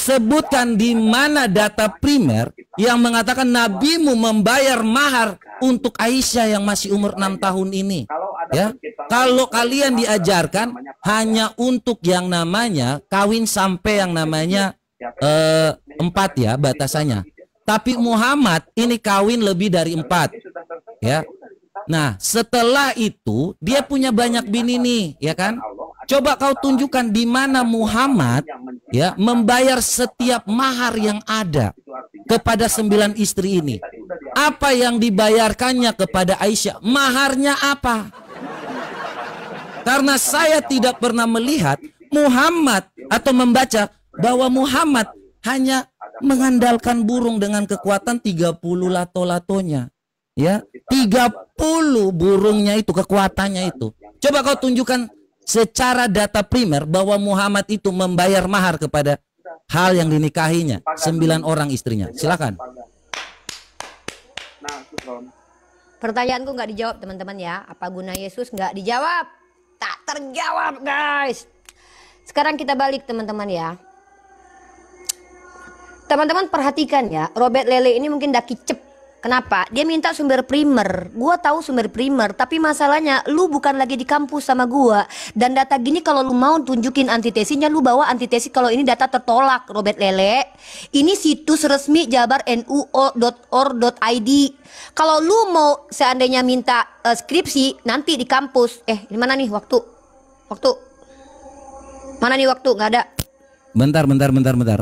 sebutkan di mana data primer yang mengatakan nabimu membayar mahar untuk Aisyah yang masih umur 6 tahun ini. Ya, kalau kalian diajarkan hanya untuk yang namanya kawin sampai yang namanya 4 ya batasannya. Tapi Muhammad ini kawin lebih dari 4. Ya. Nah, setelah itu dia punya banyak bini nih, ya kan? Coba kau tunjukkan di mana Muhammad ya membayar setiap mahar yang ada kepada 9 istri ini. Apa yang dibayarkannya kepada Aisyah? Maharnya apa? Karena saya tidak pernah melihat Muhammad atau membaca bahwa Muhammad hanya mengandalkan burung dengan kekuatan 30 lato-latonya. Ya, 30 burungnya itu kekuatannya itu. Coba kau tunjukkan secara data primer bahwa Muhammad itu membayar mahar kepada hal yang dinikahinya 9 orang istrinya. Silakan. Pertanyaanku nggak dijawab teman-teman ya. Apa guna Yesus? Nggak dijawab. Tak terjawab guys. Sekarang kita balik teman-teman ya. Teman-teman perhatikan ya. Robert Lele ini mungkin dah kicep. Kenapa? Dia minta sumber primer. Gua tahu sumber primer, tapi masalahnya lu bukan lagi di kampus sama gua. Dan data gini kalau lu mau tunjukin antitesinya, lu bawa antitesi kalau ini data tertolak, Robert Lele. Ini situs resmi jabarnu.or.id. Kalau lu mau seandainya minta skripsi nanti di kampus. Di mana nih waktu? Mana nih waktu? Nggak ada. Bentar.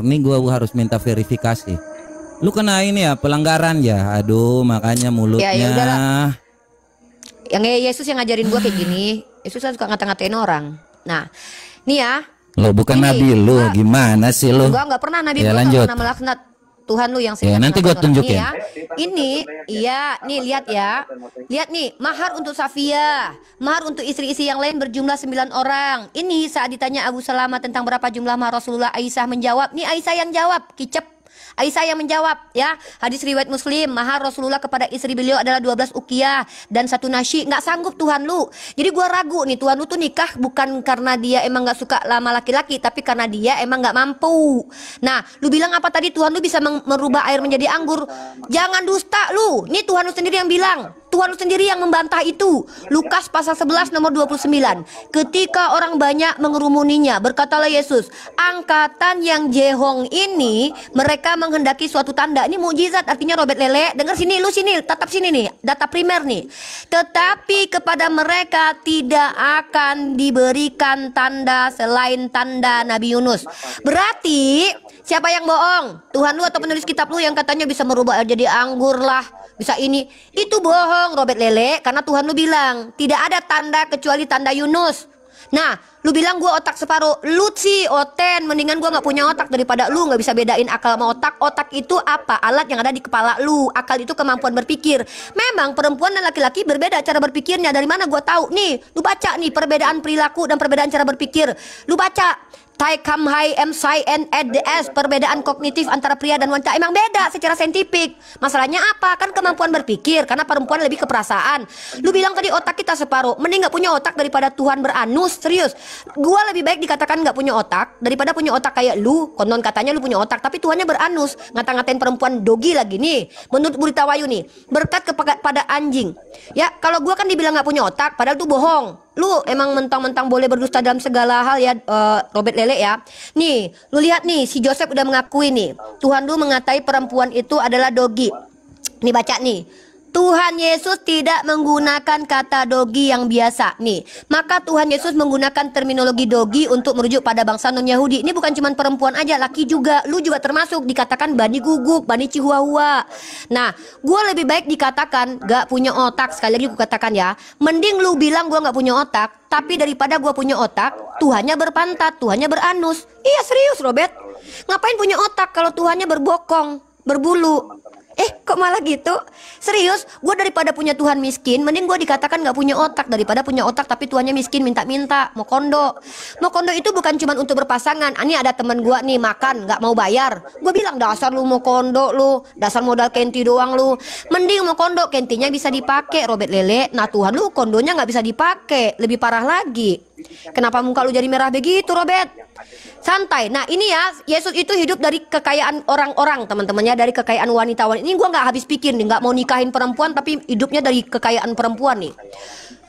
Nih gua harus minta verifikasi. Lu kena ini ya pelanggaran ya. Aduh, makanya mulutnya. Ya udahlah. Yang Yesus yang ngajarin gua kayak gini. Yesus kan suka ngata-ngatain orang. Nah, nih ya. Lo bukan ini, nabi lu, gimana sih lu? Gua nggak pernah nabi, ya, gua lanjut. nggak pernah melaknat Tuhan lu yang ya, nanti gua tunjukin. Ya. Ini, iya, nih lihat ya. Lihat nih, mahar untuk Safia, mahar untuk istri-istri yang lain berjumlah 9 orang. Ini saat ditanya Abu Salamah tentang berapa jumlah mahar Rasulullah, Aisyah menjawab. Nih Aisyah yang jawab, kicep. Aisyah yang menjawab ya. Hadis riwayat Muslim, mahar Rasulullah kepada istri beliau adalah 12 uqiyah dan 1 nasyi. Nggak sanggup Tuhan lu. Jadi gua ragu nih, Tuhan lu tuh nikah bukan karena dia emang nggak suka lama laki-laki, tapi karena dia emang nggak mampu. Nah, lu bilang apa tadi? Tuhan lu bisa merubah air menjadi anggur. Jangan dusta lu. Nih Tuhan lu sendiri yang bilang. Tuhan lu sendiri yang membantah itu. Lukas pasal 11 nomor 29. Ketika orang banyak mengerumuninya, berkatalah Yesus, angkatan yang jehong ini mereka menghendaki suatu tanda. Ini mukjizat artinya Robert Lele. Dengar sini, lu sini, tetap sini nih, data primer nih. Tetapi kepada mereka tidak akan diberikan tanda selain tanda Nabi Yunus. Berarti siapa yang bohong? Tuhan lu atau penulis kitab lu yang katanya bisa merubah air jadi anggur lah, bisa ini. Itu bohong Robert Lele, karena Tuhan lu bilang tidak ada tanda kecuali tanda Yunus. Nah, lu bilang gua otak separuh. Lu sih oten, mendingan gua nggak punya otak daripada lu nggak bisa bedain akal sama otak. Otak itu apa? Alat yang ada di kepala lu. Akal itu kemampuan berpikir. Memang perempuan dan laki-laki berbeda cara berpikirnya. Dari mana gua tahu? Nih, lu baca nih perbedaan perilaku dan perbedaan cara berpikir. Lu baca Tai Kam Hai M Sai N Ed S, perbedaan kognitif antara pria dan wanita emang beda secara saintifik. Masalahnya apa? Kan kemampuan berpikir, karena perempuan lebih ke perasaan. Lu bilang tadi otak kita separuh, mending nggak punya otak daripada Tuhan beranus. Serius, gua lebih baik dikatakan nggak punya otak daripada punya otak kayak lu. Konon katanya lu punya otak, tapi Tuhannya beranus. Ngata-ngatain perempuan dogi lagi nih. Menurut Burita Wayu nih, berkat kepada anjing. Ya, kalau gua kan dibilang nggak punya otak, padahal tuh bohong. Lu emang mentang-mentang boleh berdusta dalam segala hal ya, Robert Lele ya. Nih, lu lihat nih, si Joseph udah mengakui nih, Tuhan lu mengatai perempuan itu adalah dogi. Nih baca nih, Tuhan Yesus tidak menggunakan kata dogi yang biasa nih. Maka Tuhan Yesus menggunakan terminologi dogi untuk merujuk pada bangsa non-Yahudi. Ini bukan cuma perempuan aja, laki juga. Lu juga termasuk, dikatakan bani guguk, bani chihuahua. Nah, gue lebih baik dikatakan gak punya otak. Sekali lagi gue katakan ya, mending lu bilang gue gak punya otak, tapi daripada gue punya otak, Tuhannya berpantat, Tuhannya beranus. Iya serius Robert. Ngapain punya otak kalau Tuhannya berbokong, berbulu? Kok malah gitu? Serius, gue daripada punya Tuhan miskin, mending gue dikatakan gak punya otak daripada punya otak tapi Tuhannya miskin, minta-minta, mau kondo. Mau kondo itu bukan cuma untuk berpasangan. Ini ada temen gue nih makan gak mau bayar. Gue bilang dasar lu mau kondo lu, dasar modal kenti doang lu. Mending mau kondo, kentinya bisa dipakai Robert Lele. Nah Tuhan lu kondonya gak bisa dipakai, lebih parah lagi. Kenapa muka lu jadi merah begitu, Robert? Santai. Nah ini ya, Yesus itu hidup dari kekayaan orang-orang, teman-temannya, dari kekayaan wanita-wanita. Ini gua nggak habis pikir nih, nggak mau nikahin perempuan tapi hidupnya dari kekayaan perempuan nih.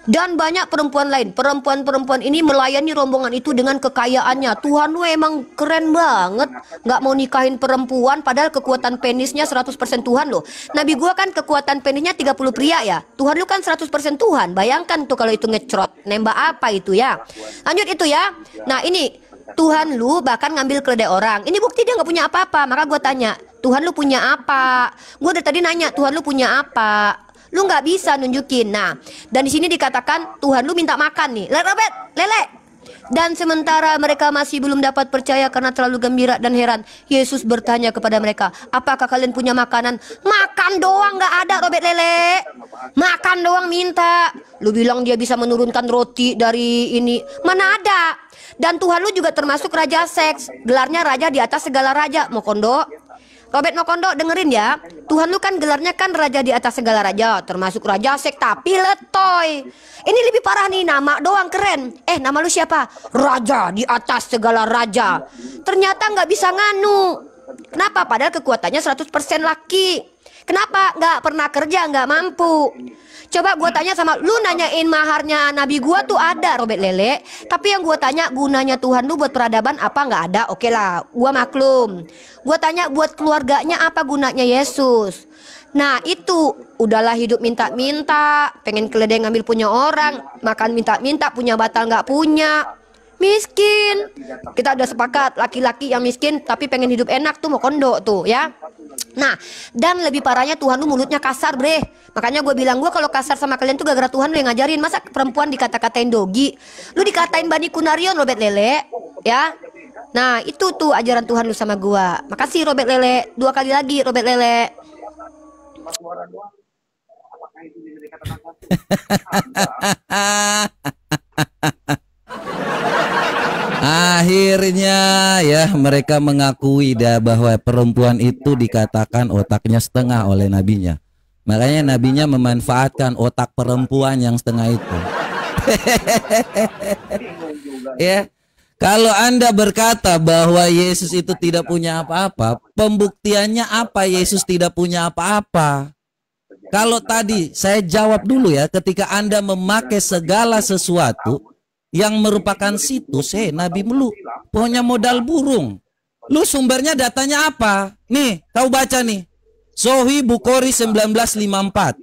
Dan banyak perempuan lain. Perempuan-perempuan ini melayani rombongan itu dengan kekayaannya. Tuhan lu emang keren banget. Nggak mau nikahin perempuan padahal kekuatan penisnya 100% Tuhan loh. Nabi gua kan kekuatan penisnya 30 pria ya. Tuhan lu kan 100% Tuhan. Bayangkan tuh kalau itu ngecrot. Nembak apa itu ya. Lanjut itu ya. Nah ini Tuhan lu bahkan ngambil keledai orang. Ini bukti dia nggak punya apa-apa. Maka gua tanya, Tuhan lu punya apa? Gua dari tadi nanya, Tuhan lu punya apa? Lu nggak bisa nunjukin. Nah, dan di sini dikatakan Tuhan lu minta makan nih. Robert, lele. Dan sementara mereka masih belum dapat percaya karena terlalu gembira dan heran, Yesus bertanya kepada mereka, apakah kalian punya makanan? Makan doang nggak ada, Robert lele. Makan doang minta. Lu bilang dia bisa menurunkan roti dari ini. Mana ada? Dan Tuhan lu juga termasuk raja seks. Gelarnya raja di atas segala raja. Mokondo. Robert Mokondo dengerin ya. Tuhan lu kan gelarnya kan raja di atas segala raja, termasuk raja seks, tapi letoy. Ini lebih parah nih, nama doang keren. Nama lu siapa? Raja di atas segala raja. Ternyata nggak bisa nganu. Kenapa? Padahal kekuatannya 100% laki. Kenapa? Nggak pernah kerja, nggak mampu. Coba gue tanya sama lu, nanyain maharnya Nabi gue tuh ada, Robert lele. Tapi yang gue tanya, gunanya Tuhan lu buat peradaban apa? Nggak ada. Oke lah, gue maklum. Gue tanya buat keluarganya apa gunanya Yesus. Nah itu udahlah hidup minta-minta, pengen keledai ngambil punya orang, makan minta-minta, punya batal nggak punya. Miskin. Kita udah sepakat, laki-laki yang miskin tapi pengen hidup enak tuh mau kondo tuh ya. Nah, dan lebih parahnya Tuhan lu mulutnya kasar, bre. Makanya gue bilang, gue kalau kasar sama kalian tuh gara-gara Tuhan lu yang ngajarin. Masa perempuan dikata-katain dogi? Lu dikatain Bani Kunarion, Robert lele, ya. Nah, itu tuh ajaran Tuhan lu sama gue. Makasih Robert lele. 2 kali lagi Robert lele. Akhirnya ya mereka mengakui dah bahwa perempuan itu dikatakan otaknya setengah oleh nabinya. Makanya nabinya memanfaatkan otak perempuan yang setengah itu. Ya, kalau Anda berkata bahwa Yesus itu tidak punya apa-apa, pembuktiannya apa Yesus tidak punya apa-apa? Kalau tadi saya jawab dulu ya, ketika Anda memakai segala sesuatu yang merupakan situs, Nabi lu punya modal burung. Lu sumbernya datanya apa? Nih, kau baca nih. Sahih Bukhari 1954.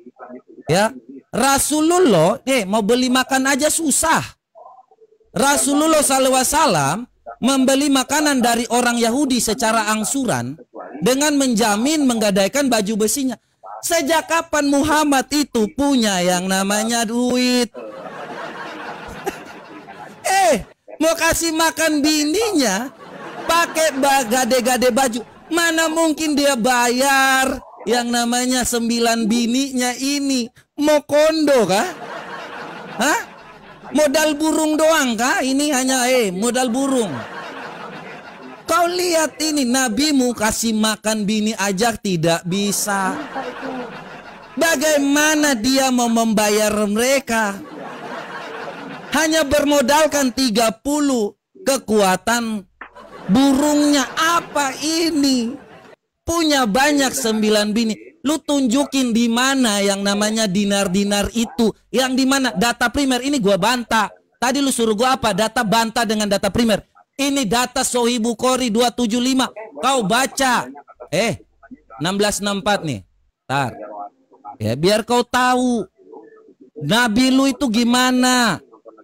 Ya. Rasulullah, mau beli makan aja susah. Rasulullah SAW membeli makanan dari orang Yahudi secara angsuran dengan menjamin menggadaikan baju besinya. Sejak kapan Muhammad itu punya yang namanya duit? Mau kasih makan bininya pakai gade-gade baju. Mana mungkin dia bayar yang namanya 9 bininya ini? Mau kondo kah? Hah? Modal burung doang kah? Ini hanya modal burung. Kau lihat ini, nabimu kasih makan bini aja tidak bisa. Bagaimana dia mau membayar mereka? Hanya bermodalkan 30 kekuatan burungnya. Apa ini? Punya banyak 9 bini. Lu tunjukin di mana yang namanya dinar-dinar itu. Yang di mana data primer ini gua bantah. Tadi lu suruh gua apa? Data bantah dengan data primer. Ini data Sahih Bukhari 275. Kau baca. 1664 nih. Tar. Ya biar kau tahu Nabi lu itu gimana.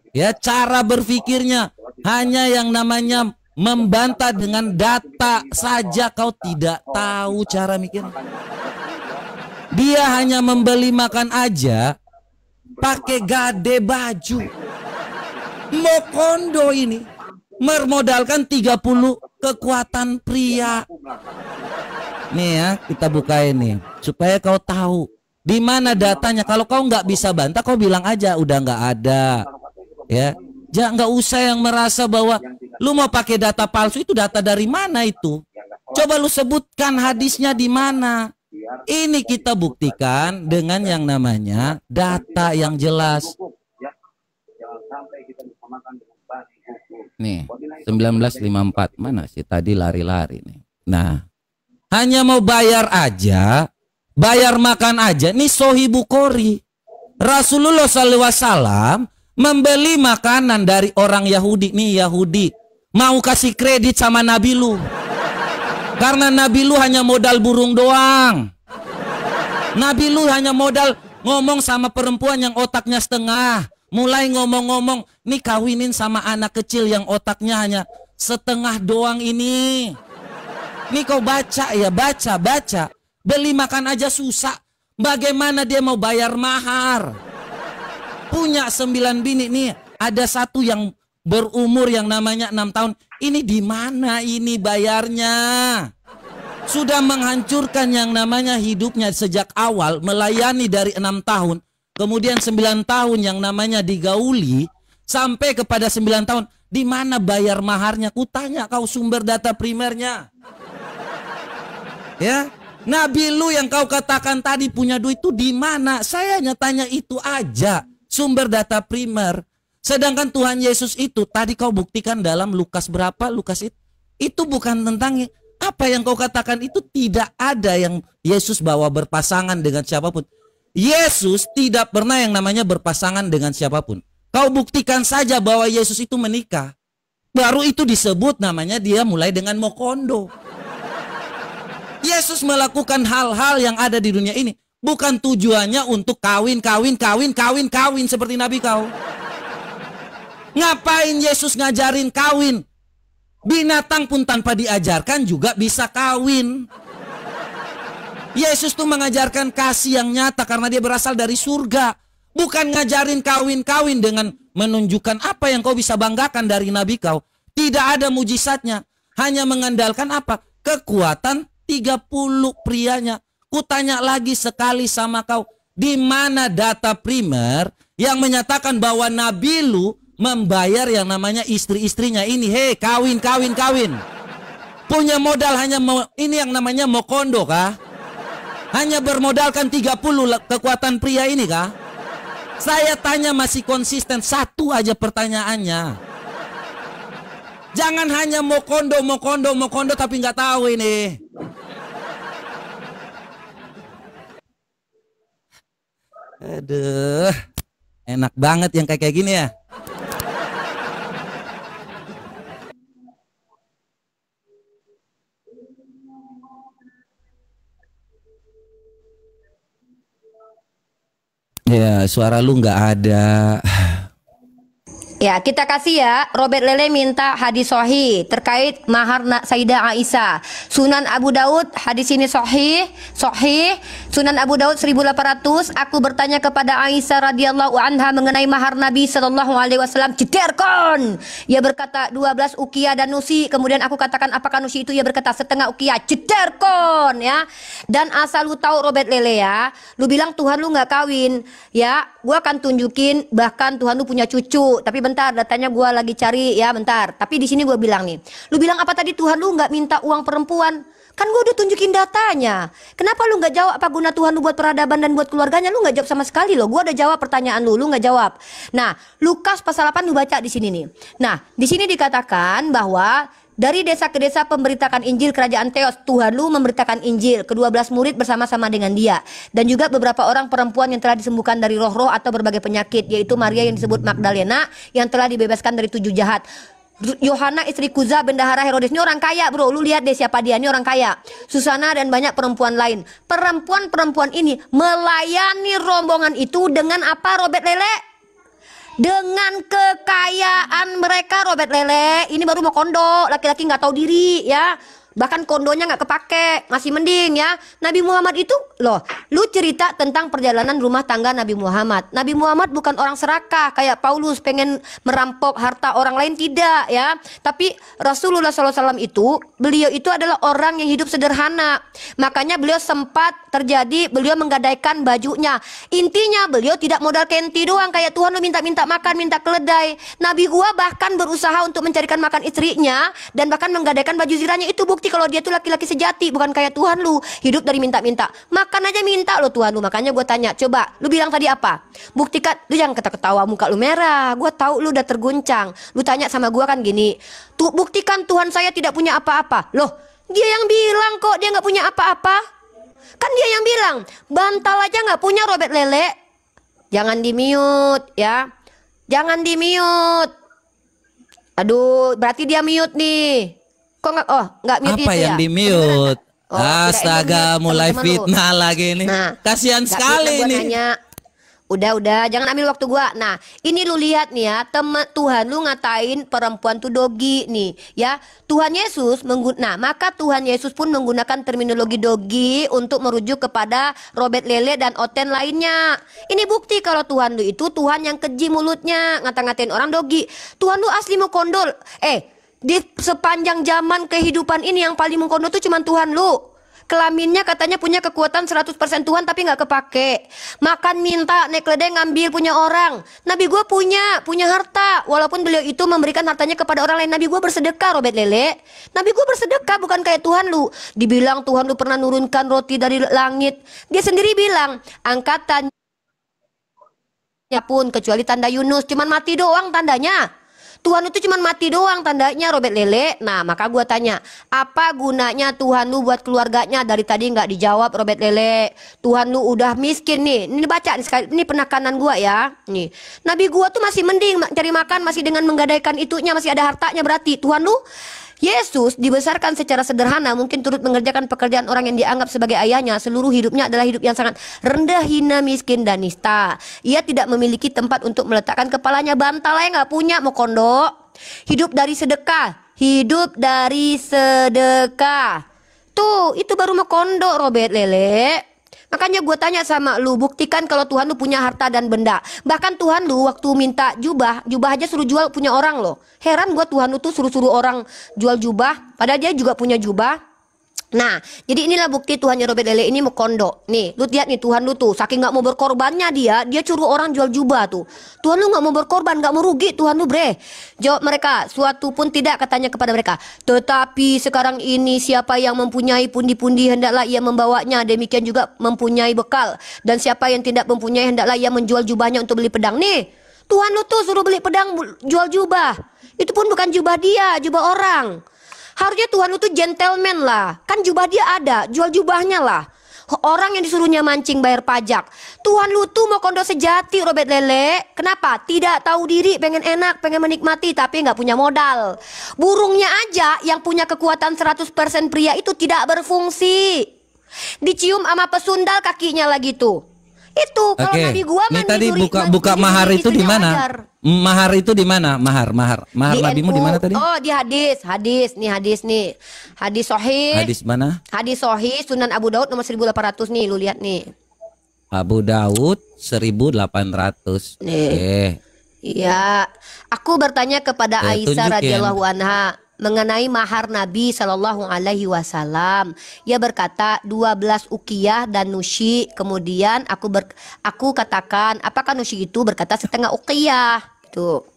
Ya cara berpikirnya hanya yang namanya membantah dengan data saja. Kau tidak tahu cara mikir. Dia hanya membeli makan aja pakai gade baju. Mokondo ini mermodalkan 30 kekuatan pria. Nih ya, kita buka ini supaya kau tahu di mana datanya. Kalau kau nggak bisa bantah, kau bilang aja udah nggak ada. Ya, jangan nggak usah yang merasa bahwa lu mau pakai data palsu. Itu data dari mana itu? Coba lu sebutkan hadisnya di mana. Ini kita buktikan dengan yang namanya data yang jelas. Nih, 1954. Mana sih tadi lari-lari nih. Nah, hanya mau bayar aja, bayar makan aja. Nih Sahih Bukhari. Rasulullah SAW membeli makanan dari orang Yahudi. Nih Yahudi mau kasih kredit sama Nabi lu. Karena Nabi lu hanya modal burung doang. Nabi lu hanya modal ngomong sama perempuan yang otaknya setengah. Mulai ngomong-ngomong, nih kawinin sama anak kecil yang otaknya hanya setengah doang ini. Nih kau baca ya, baca. Beli makan aja susah. Bagaimana dia mau bayar mahar? Punya 9 bini nih, ada satu yang berumur yang namanya 6 tahun. Ini di mana ini bayarnya? Sudah menghancurkan yang namanya hidupnya sejak awal, melayani dari 6 tahun. Kemudian 9 tahun yang namanya digauli, sampai kepada 9 tahun. Di mana bayar maharnya? Kutanya kau sumber data primernya. Ya, Nabi lu yang kau katakan tadi punya duit itu di mana? Saya hanya tanya itu aja, sumber data primer. Sedangkan Tuhan Yesus itu tadi kau buktikan dalam Lukas berapa? Lukas itu bukan tentang apa yang kau katakan itu, tidak ada yang Yesus bawa berpasangan dengan siapapun. Yesus tidak pernah yang namanya berpasangan dengan siapapun. Kau buktikan saja bahwa Yesus itu menikah. Baru itu disebut namanya dia mulai dengan mokondo. Yesus melakukan hal-hal yang ada di dunia ini bukan tujuannya untuk kawin seperti Nabi kau. Ngapain Yesus ngajarin kawin? Binatang pun tanpa diajarkan juga bisa kawin. Yesus tuh mengajarkan kasih yang nyata karena dia berasal dari surga. Bukan ngajarin kawin-kawin dengan menunjukkan apa yang kau bisa banggakan dari Nabi kau. Tidak ada mujizatnya. Hanya mengandalkan apa? Kekuatan 30 prianya. Kutanya lagi sekali sama kau. Di mana data primer yang menyatakan bahwa Nabi lu membayar yang namanya istri-istrinya ini? Hei, kawin. Punya modal hanya ini yang namanya mokondo kah? Hanya bermodalkan 30 kekuatan pria ini kah? Saya tanya masih konsisten, satu aja pertanyaannya. Jangan hanya mokondo tapi nggak tahu ini. Aduh, enak banget yang kayak gini ya. Ya, suara lu nggak ada. Ya, kita kasih ya. Robert Lele minta hadis sahih terkait mahar Sayyidah Aisyah. Sunan Abu Daud, hadis ini sahih. Sunan Abu Daud 1800. Aku bertanya kepada Aisyah radhiyallahu anha mengenai mahar Nabi sallallahu alaihi wasallam. Jederkon. Ia berkata 12 ukiah dan nusi. Kemudian aku katakan apakah nusi itu? Ia berkata setengah ukiah. Jederkon ya. Dan asal lu tahu Robert Lele ya, lu bilang Tuhan lu nggak kawin ya. Gua akan tunjukin bahkan Tuhan lu punya cucu. Tapi bentar, datanya gue lagi cari ya, bentar. Tapi di sini gue bilang nih, lu bilang apa tadi? Tuhan lu nggak minta uang perempuan. Kan gue udah tunjukin datanya. Kenapa lu nggak jawab apa guna Tuhan lu buat peradaban dan buat keluarganya? Lu nggak jawab sama sekali loh. Gue udah jawab pertanyaan lu nggak jawab. Nah, Lukas pasal 8 lu baca di sini nih. Nah, di sini dikatakan bahwa dari desa ke desa pemberitakan Injil kerajaan Theos. Tuhan lu memberitakan Injil. Ke-12 murid bersama-sama dengan dia. Dan juga beberapa orang perempuan yang telah disembuhkan dari roh-roh atau berbagai penyakit. Yaitu Maria yang disebut Magdalena yang telah dibebaskan dari 7 jahat. Yohana istri Kuza bendahara Herodes. Ini orang kaya bro. Lu lihat deh siapa dia. Ini orang kaya. Susana dan banyak perempuan lain. Perempuan-perempuan ini melayani rombongan itu dengan apa Robert Lele? Dengan kekayaan mereka Robert Lele. Ini baru mau kondo, laki-laki nggak tahu diri ya. Bahkan kondonya nggak kepake, masih mending ya. Nabi Muhammad itu loh, lu cerita tentang perjalanan rumah tangga Nabi Muhammad. Nabi Muhammad bukan orang serakah kayak Paulus pengen merampok harta orang lain, tidak ya. Tapi Rasulullah SAW itu, beliau itu adalah orang yang hidup sederhana. Makanya beliau sempat terjadi beliau menggadaikan bajunya. Intinya beliau tidak modal kenti doang kayak Tuhan lu minta makan, minta keledai. Nabi gua bahkan berusaha untuk mencarikan makan istrinya dan bahkan menggadaikan baju zirahnya. Itu bukti kalau dia tuh laki-laki sejati, bukan kayak Tuhan lu hidup dari minta-minta. Makan aja minta lo loh Tuhan lu. Makanya gue tanya, coba lu bilang tadi apa? Buktikan. Lu jangan ketawa muka lu merah. Gue tahu lu udah terguncang. Lu tanya sama gue kan gini, tuh buktikan Tuhan saya tidak punya apa-apa. Loh, dia yang bilang kok dia nggak punya apa-apa. Kan dia yang bilang, bantal aja nggak punya Robert Lele. Jangan di mute ya. Jangan di mute. Aduh, berarti dia mute nih. Kok nggak? Oh, nggak mute apa itu yang ya? di mute? Oh, Astaga, mulai fitnah lagi nih. Nah, kasihan sekali ini. Udah, jangan ambil waktu gua. Nah, ini lu lihat nih ya, Tuhan lu ngatain perempuan tuh dogi nih, ya. Tuhan Yesus maka Tuhan Yesus pun menggunakan terminologi dogi untuk merujuk kepada Robert Lele dan Oten lainnya. Ini bukti kalau Tuhan lu itu Tuhan yang keji mulutnya, ngata-ngatain orang dogi. Tuhan lu asli mau kondol. Di sepanjang zaman kehidupan ini yang paling mengkondol tuh cuman Tuhan lu. Kelaminnya katanya punya kekuatan 100% Tuhan tapi nggak kepake. Makan minta, naik keledai ngambil punya orang. Nabi gue punya harta. Walaupun beliau itu memberikan hartanya kepada orang lain. Nabi gue bersedekah, Robert Lele. Nabi gue bersedekah, bukan kayak Tuhan lu. Dibilang Tuhan lu pernah nurunkan roti dari langit. Dia sendiri bilang, angkatan pun kecuali tanda Yunus. Cuman mati doang tandanya. Tuhan itu cuma mati doang tandanya, Robert Lele. Nah, maka gue tanya, apa gunanya Tuhan lu buat keluarganya? Dari tadi nggak dijawab, Robert Lele. Tuhan lu udah miskin nih. Ini baca nih sekali, ini penekanan gue ya. Nih, Nabi gue tuh masih mending cari makan, masih dengan menggadaikan itunya, masih ada hartanya. Berarti Tuhan lu Yesus dibesarkan secara sederhana, mungkin turut mengerjakan pekerjaan orang yang dianggap sebagai ayahnya. Seluruh hidupnya adalah hidup yang sangat rendah, hina, miskin, dan nista. Ia tidak memiliki tempat untuk meletakkan kepalanya, bantal aja nggak punya, mau kondo. Hidup dari sedekah. Tuh, itu baru mau kondo, Robert Lele. Makanya gue tanya sama lu, buktikan kalau Tuhan lu punya harta dan benda. Bahkan Tuhan lu waktu minta jubah aja suruh jual punya orang loh. Heran gue, Tuhan lu tuh suruh orang jual jubah, padahal dia juga punya jubah. Nah, jadi inilah bukti Tuhannya Robert Lele ini mau kondo. Nih, lu lihat nih Tuhan lu tuh, saking nggak mau berkorbannya dia suruh orang jual jubah tuh. Tuhan lu nggak mau berkorban, nggak mau rugi Tuhan lu, bre. Jawab mereka, suatu pun tidak, katanya kepada mereka. Tetapi sekarang ini siapa yang mempunyai pundi-pundi hendaklah ia membawanya, demikian juga mempunyai bekal. Dan siapa yang tidak mempunyai hendaklah ia menjual jubahnya untuk beli pedang. Nih, Tuhan lu tuh suruh beli pedang, jual jubah. Itu pun bukan jubah dia, jubah orang. Harusnya Tuhan itu gentleman lah. Kan jubah dia ada, jual jubahnya lah. Orang yang disuruhnya mancing bayar pajak. Tuhan lu tuh mau kondo sejati, Robert Lele. Kenapa? Tidak tahu diri, pengen enak, pengen menikmati, tapi nggak punya modal. Burungnya aja yang punya kekuatan 100% pria itu tidak berfungsi. Dicium sama pesundal kakinya lagi tuh. Itu kalau Nabi gua ini tadi buka mahar itu di mana? Mahar itu di mana? Mahar nabimu di mana tadi? Oh, di hadis nih. Hadis sahih. Hadis mana? Hadis sahih Sunan Abu Daud nomor 1800 nih, lu lihat nih. Abu Daud 1800. Nih. Iya. Aku bertanya kepada Aisyah radhiyallahu anha mengenai mahar Nabi Shallallahu Alaihi Wasallam. Ia berkata 12 ukiyah dan nushi. Kemudian aku katakan, apakah nushi itu? Berkata setengah ukiyah. Tuh.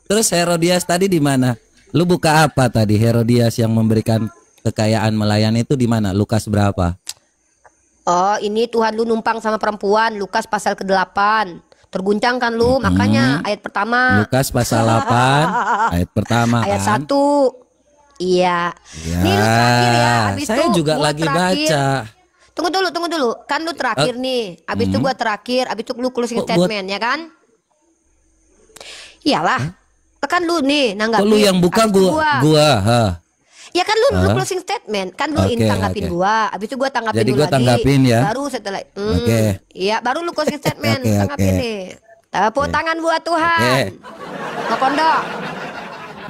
Terus Herodias tadi di mana? Lu buka apa tadi? Herodias yang memberikan kekayaan melayani itu di mana? Lukas berapa? Oh, ini Tuhan lu numpang sama perempuan. Lukas pasal ke-8. Terguncang kan lu, makanya ayat pertama. Lukas pasal 8 ayat pertama ayat kan? 1. Iya. Nih lu terakhir ya. Habis saya itu juga lagi baca. Tunggu dulu. Kan lu terakhir nih. Habis itu gua terakhir, habis itu lu closing statement ya kan? Iyalah. Kan lu nih nanggapin. Kok lu yang buka gua. Ya kan lu closing statement, kan lu ini tanggapin gua, abis itu gua tanggapin jadi dulu gua tanggapin lagi. Ya. Baru setelah iya, baru lu closing statement, tanggapin nih. Tepuk tangan buat Tuhan. Mau kondo.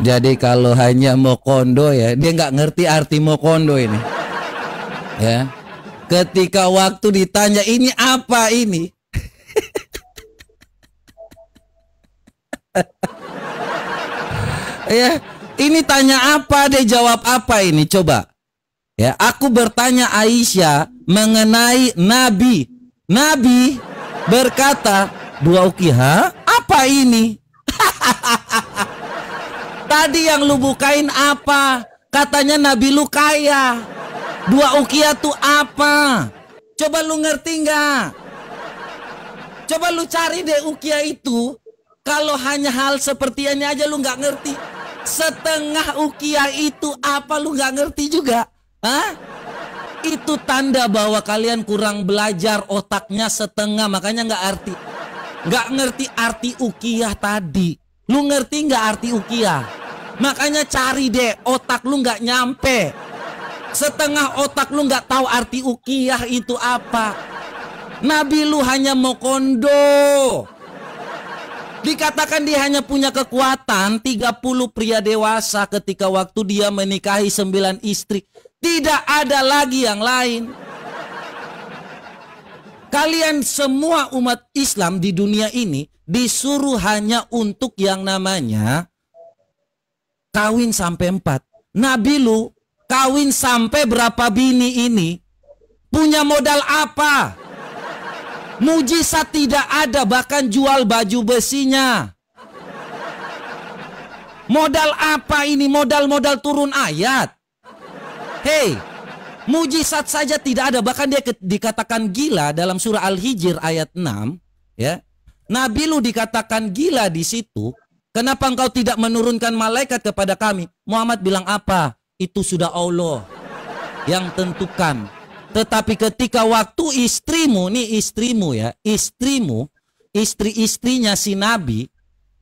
Jadi kalau hanya mau kondo ya, dia nggak ngerti arti mau kondo ini. Ya. Ketika waktu ditanya ini apa ini? Ya. Ini tanya apa, dia jawab apa ini? Coba. Ya, aku bertanya Aisyah mengenai Nabi. Nabi berkata, 2 ukiyah, apa ini? Tadi yang lu bukain apa? Katanya Nabi lu kaya. 2 ukiah tuh apa? Coba lu ngerti nggak? Coba lu cari deh ukiah itu. Kalau hanya hal seperti ini aja lu nggak ngerti. Setengah ukiah itu apa lu nggak ngerti juga? Hah? Itu tanda bahwa kalian kurang belajar, otaknya setengah, makanya nggak ngerti arti ukiah tadi. Lu ngerti nggak arti ukiah? Makanya cari deh, otak lu nggak nyampe. Setengah otak lu nggak tahu arti ukiah itu apa. Nabi lu hanya mau kondo. Dikatakan dia hanya punya kekuatan 30 pria dewasa ketika waktu dia menikahi 9 istri. Tidak ada lagi yang lain. Kalian semua umat Islam di dunia ini disuruh hanya untuk yang namanya kawin sampai 4. Nabi lu kawin sampai berapa bini ini? Punya modal apa? Mujizat tidak ada, bahkan jual baju besinya. Modal apa ini? Modal-modal turun ayat. Hei, mujizat saja tidak ada, bahkan dia dikatakan gila dalam surah Al-Hijr ayat 6, ya. Nabi lu dikatakan gila di situ. Kenapa engkau tidak menurunkan malaikat kepada kami? Muhammad bilang apa? Itu sudah Allah yang tentukan. Tetapi ketika waktu istrimu, nih istrimu ya, istrimu, istri-istrinya si Nabi,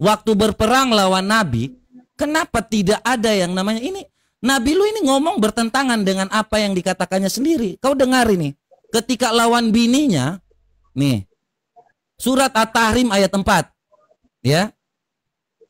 waktu berperang lawan Nabi, kenapa tidak ada yang namanya ini? Nabi lu ini ngomong bertentangan dengan apa yang dikatakannya sendiri. Kau dengar ini, ketika lawan bininya, nih, surat At-Tahrim ayat 4, ya.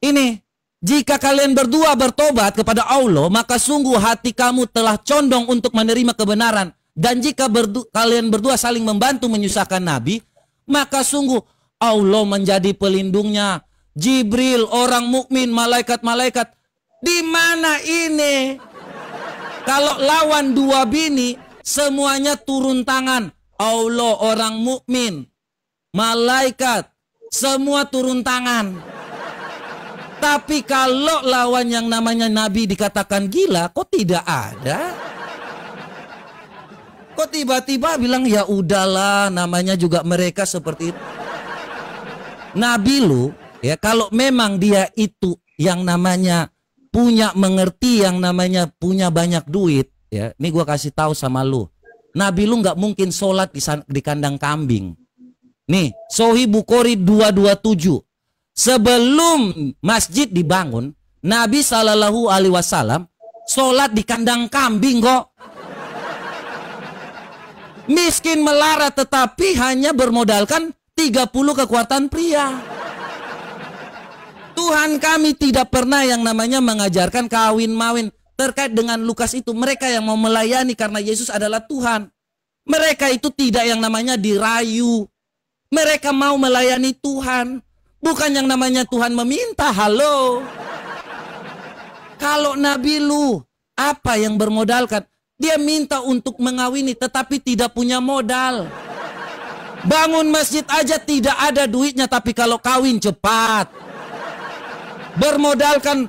Ini, jika kalian berdua bertobat kepada Allah, maka sungguh hati kamu telah condong untuk menerima kebenaran. Dan jika kalian berdua saling membantu menyusahkan Nabi, maka sungguh Allah menjadi pelindungnya. Jibril, orang mukmin, malaikat-malaikat. Di mana ini? Kalau lawan 2 bini, semuanya turun tangan. Allah, orang mukmin, malaikat, semua turun tangan. Tapi kalau lawan yang namanya Nabi dikatakan gila, kok tidak ada? Kok tiba-tiba bilang ya udahlah, namanya juga mereka seperti itu. Nabi lu, ya kalau memang dia itu yang namanya punya mengerti, yang namanya punya banyak duit, ya. Ini gua kasih tahu sama lu. Nabi lu nggak mungkin sholat di kandang kambing. Nih, Sahih Bukhari 227. Sebelum masjid dibangun, Nabi Shallallahu Alaihi Wasallam sholat di kandang kambing kok. Miskin melarat tetapi hanya bermodalkan 30 kekuatan pria. Tuhan kami tidak pernah yang namanya mengajarkan kawin-mawin. Terkait dengan Lukas itu, mereka yang mau melayani karena Yesus adalah Tuhan. Mereka itu tidak yang namanya dirayu. Mereka mau melayani Tuhan. Bukan yang namanya Tuhan meminta, halo. Kalau Nabi lu, apa yang bermodalkan? Dia minta untuk mengawini tetapi tidak punya modal. Bangun masjid aja tidak ada duitnya, tapi kalau kawin cepat. Bermodalkan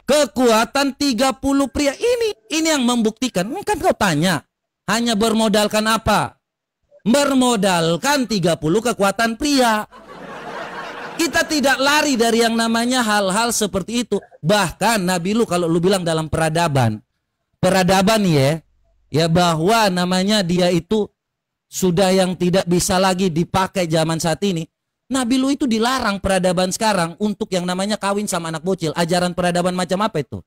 kekuatan 30 pria. Ini yang membuktikan. Kan kau tanya, hanya bermodalkan apa? Bermodalkan 30 kekuatan pria. Kita tidak lari dari yang namanya hal-hal seperti itu. Bahkan Nabi lu kalau lu bilang dalam peradaban ya bahwa namanya dia itu sudah yang tidak bisa lagi dipakai zaman saat ini. Nabi lu itu dilarang peradaban sekarang untuk yang namanya kawin sama anak bocil. Ajaran peradaban macam apa itu?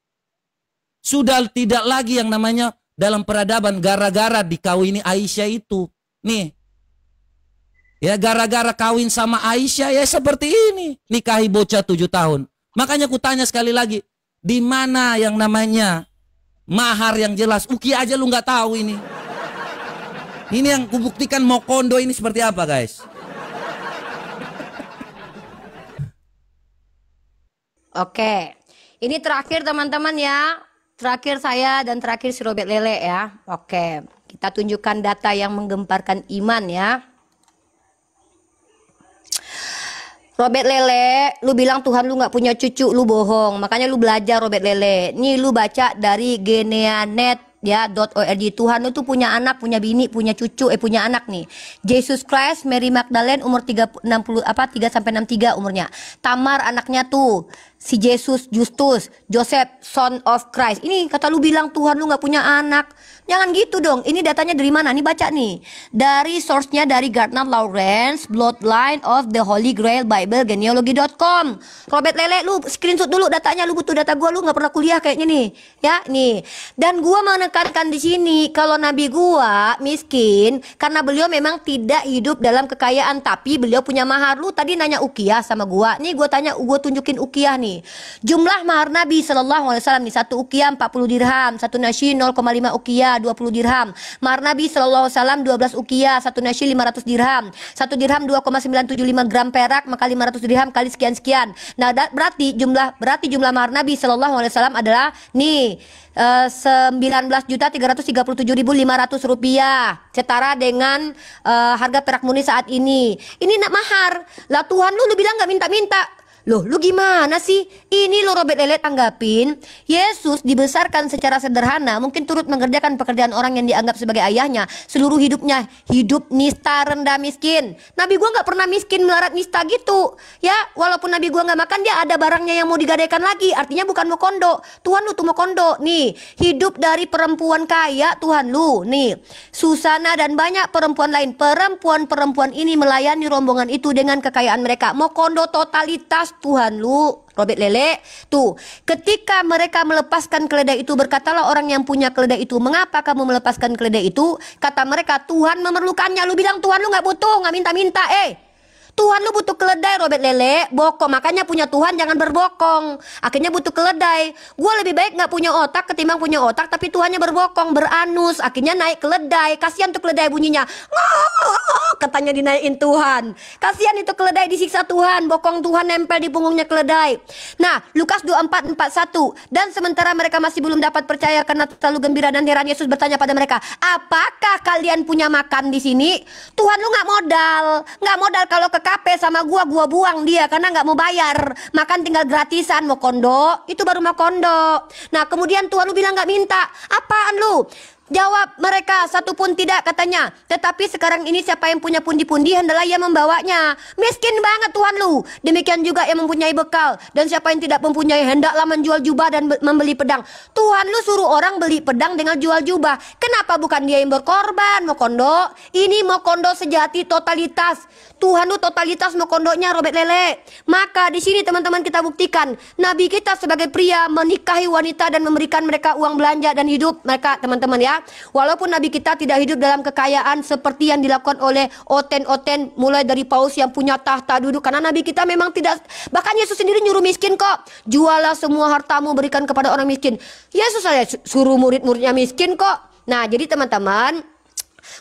Sudah tidak lagi yang namanya dalam peradaban gara-gara dikawini Aisyah itu. Nih, ya gara-gara kawin sama Aisyah ya seperti ini. Nikahi bocah 7 tahun. Makanya ku tanya sekali lagi, di mana yang namanya mahar yang jelas? Uki aja lu nggak tahu ini. Ini yang kubuktikan mau kondo ini seperti apa, guys? Oke, ini terakhir teman-teman ya. Terakhir saya dan terakhir si Robert Lele ya. Oke, kita tunjukkan data yang menggemparkan iman ya. Robert Lele, lu bilang Tuhan lu nggak punya cucu, lu bohong. Makanya lu belajar Robert Lele. Nih lu baca dari Geneanet ya .org. Tuhan lu tuh punya anak, punya bini, punya cucu, punya anak nih. Jesus Christ, Mary Magdalene umur 3 sampai 63 umurnya. Tamar anaknya tuh si Yesus, Justus, Joseph, son of Christ. Ini kata lu bilang Tuhan lu nggak punya anak. Jangan gitu dong. Ini datanya dari mana? Nih baca nih. Dari source-nya dari Gardner Lawrence, Bloodline of the Holy Grail Bible, genealogy.com. Robert Lele, lu screenshot dulu datanya. Lu butuh data gua, lu nggak pernah kuliah kayaknya nih. Ya, nih. Dan gua menekankan di sini kalau nabi gua miskin karena beliau memang tidak hidup dalam kekayaan, tapi beliau punya mahar. Lu tadi nanya ukiyah sama gua. Nih gua tanya, gua tunjukin ukiyah nih. Jumlah mahar Nabi Shallallahu Alaihi Wasallam nih, 1 ukiyah 40 dirham, 1 nasyi 0,5 ukiyah 20 dirham. Mahar Nabi Shallallahu Alaihi Wasallam 12 ukiyah, 1 nasyi 500 dirham, 1 dirham 2,975 gram perak, maka 500 dirham kali sekian-sekian. Nah berarti jumlah mahar Nabi Shallallahu Alaihi Wasallam adalah nih 19.337.500 rupiah, setara dengan harga perak murni saat ini. Ini nak mahar lah. Tuhan lu bilang nggak minta-minta. Loh, lu gimana sih? Ini lo Robert Lele tanggapin. Yesus dibesarkan secara sederhana, mungkin turut mengerjakan pekerjaan orang yang dianggap sebagai ayahnya. Seluruh hidupnya hidup nista, rendah, miskin. Nabi gua nggak pernah miskin melarat nista gitu. Ya, walaupun Nabi gua nggak makan, dia ada barangnya yang mau digadaikan lagi. Artinya bukan mau kondo. Tuhan lu tuh mau kondo. Nih, hidup dari perempuan kaya Tuhan lu. Nih, Susana dan banyak perempuan lain. Perempuan-perempuan ini melayani rombongan itu dengan kekayaan mereka. Mau kondo totalitas Tuhan lu, Robert Lele. Tuh, ketika mereka melepaskan keledai itu, berkatalah orang yang punya keledai itu, mengapa kamu melepaskan keledai itu? Kata mereka, Tuhan memerlukannya. Lu bilang Tuhan lu nggak butuh, nggak minta-minta. Tuhan lu butuh keledai, Robert Lele, bokong. Makanya punya Tuhan jangan berbokong. Akhirnya butuh keledai. Gue lebih baik nggak punya otak ketimbang punya otak tapi Tuhannya berbokong, beranus. Akhirnya naik keledai. Kasihan tuh keledai bunyinya. Katanya dinaikin Tuhan. Kasihan itu keledai disiksa Tuhan. Bokong Tuhan nempel di punggungnya keledai. Nah, Lukas 24:41. Dan sementara mereka masih belum dapat percaya karena terlalu gembira dan heran, Yesus bertanya pada mereka, apakah kalian punya makan di sini? Tuhan lu nggak modal kalau ke KP sama gua buang dia karena nggak mau bayar. Makan tinggal gratisan. Mau kondo, itu baru mau kondo. Nah kemudian Tuhan lu bilang nggak minta. Apaan lu? Jawab mereka, satu pun tidak katanya. Tetapi sekarang ini siapa yang punya pundi-pundi, hendaklah ia membawanya. Miskin banget Tuhan lu. Demikian juga yang mempunyai bekal. Dan siapa yang tidak mempunyai, hendaklah menjual jubah dan membeli pedang. Tuhan lu suruh orang beli pedang dengan jual jubah. Kenapa bukan dia yang berkorban? Mau kondo? Ini mau kondo sejati, totalitas. Tuhan lu totalitas mau kondonya, Robert Lele. Maka di sini teman-teman kita buktikan, Nabi kita sebagai pria menikahi wanita dan memberikan mereka uang belanja dan hidup mereka, teman-teman ya. Walaupun Nabi kita tidak hidup dalam kekayaan seperti yang dilakukan oleh oten-oten mulai dari Paus yang punya tahta duduk, karena Nabi kita memang tidak. Bahkan Yesus sendiri nyuruh miskin kok. Jualah semua hartamu, berikan kepada orang miskin. Yesus saya suruh murid-muridnya miskin kok. Nah jadi teman-teman,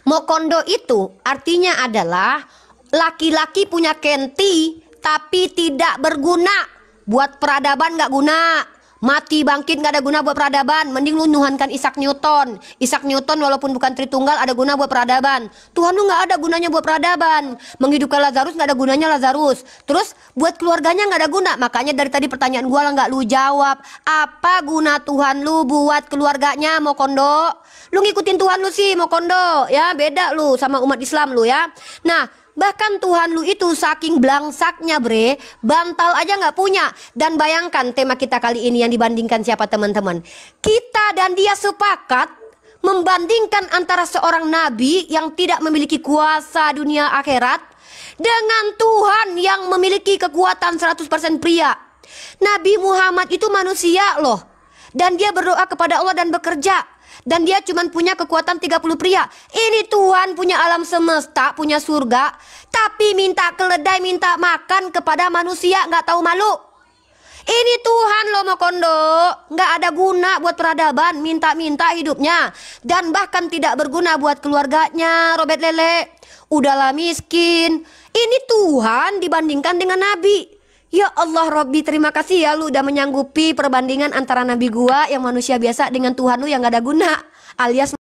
mokondo itu artinya adalah laki-laki punya kenti tapi tidak berguna. Buat peradaban gak guna. Mati bangkit gak ada guna buat peradaban. Mending lu nuhankan Isaac Newton. Isaac Newton walaupun bukan Tritunggal ada guna buat peradaban. Tuhan lu gak ada gunanya buat peradaban. Menghidupkan Lazarus gak ada gunanya Lazarus. Terus buat keluarganya gak ada guna. Makanya dari tadi pertanyaan gua lah gak lu jawab. Apa guna Tuhan lu buat keluarganya? Mau kondo? Lu ngikutin Tuhan lu sih mau kondo. Ya beda lu sama umat Islam lu ya. Nah bahkan Tuhan lu itu saking blangsaknya bre, bantal aja nggak punya. Dan bayangkan tema kita kali ini yang dibandingkan siapa teman-teman? Kita dan dia sepakat membandingkan antara seorang nabi yang tidak memiliki kuasa dunia akhirat dengan Tuhan yang memiliki kekuatan 100% pria. Nabi Muhammad itu manusia loh. Dan dia berdoa kepada Allah dan bekerja. Dan dia cuma punya kekuatan 30 pria. Ini Tuhan punya alam semesta, punya surga, tapi minta keledai, minta makan kepada manusia, nggak tahu malu. Ini Tuhan loh mau kondo, nggak ada guna buat peradaban, minta-minta hidupnya. Dan bahkan tidak berguna buat keluarganya, Robert Lele. Udahlah miskin. Ini Tuhan dibandingkan dengan Nabi. Ya Allah Robbi, terima kasih ya lu udah menyanggupi perbandingan antara nabi gua yang manusia biasa dengan Tuhan lu yang gak ada guna alias